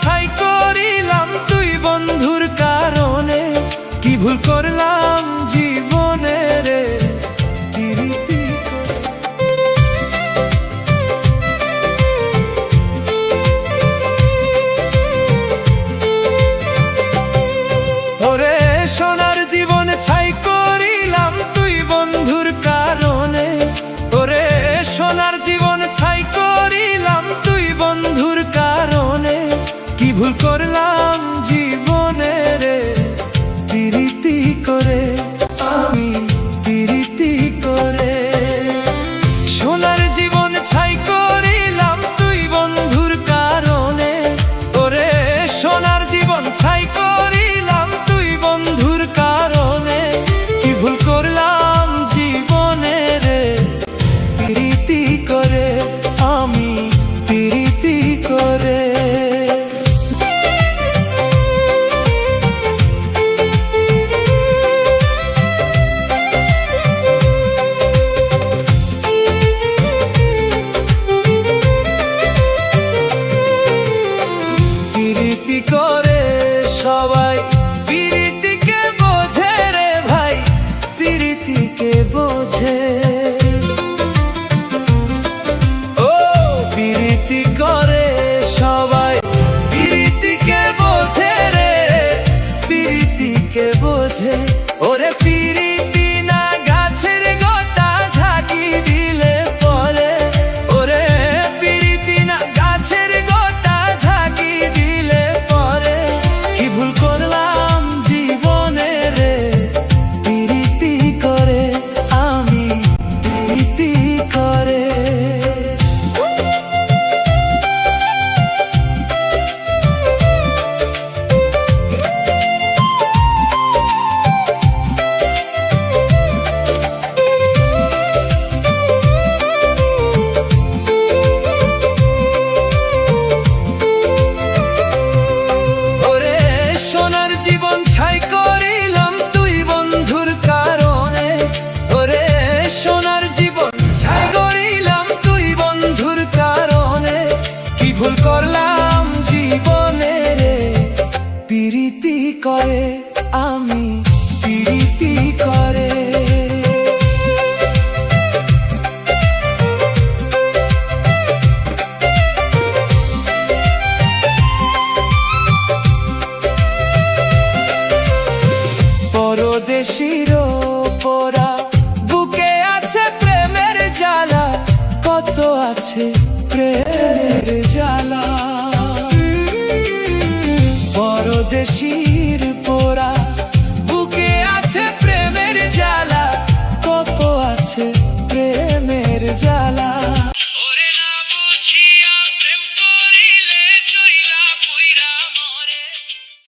ছাই করিলাম তুই বন্ধুর কারণে, কি ভুল করলাম জীবনে রে পিরিতি ওরে সোনার জীবন ছাই করিলাম তুই বন্ধুর কারণে, ওরে সোনার জীবন ছাই করিলাম তুই বন্ধুর কারণে, কি ভুল করলাম জীবনে রে পিরিতি করে আমি পিরিতি করে। সোনার জীবন ছাই করিলাম তুই বন্ধুর কারণে, ওরে সোনার জীবন ছাই করিলাম তুই বন্ধুর কারণে, কি ভুল করলাম জীবনে রে পিরিতি করে আমি পিরিতি করে। পিরিতি করে সবাই পিরিতিকে বোঝে রে ভাই পিরিতিকে বোঝে। ও পিরিতি করে সবাই পিরিতিকে বোঝে রে পিরিতিকে বোঝে। ওরে পিরিতি না গাছের গোটা ঝাঁকি দিলে পরে, ওরে পিরিতি না গাছের গোটা ঝাঁকি দিলে পরে, কি ভুল করলাম জীবনে রে পিরিতি করে আমি পিরিতি করে। ওরে সোনার জীবন ছাই করিলাম তুই বন্ধুর কারণে, ওরে সোনার জীবন ছাই করিলাম তুই বন্ধুর কারণে, কি ভুল করলাম জীবনে রে পিরিতি করে আমি পিরিতি করে। পরদেশীর পোড়া বুকে আছে প্রেমের জ্বালা, কত আছে প্রেমের জ্বালা। পরদেশীর পোড়া বুকে আছে প্রেমের জ্বালা, কত আছে প্রেমের জ্বালা। ওরে না বুঝিয়া প্রেম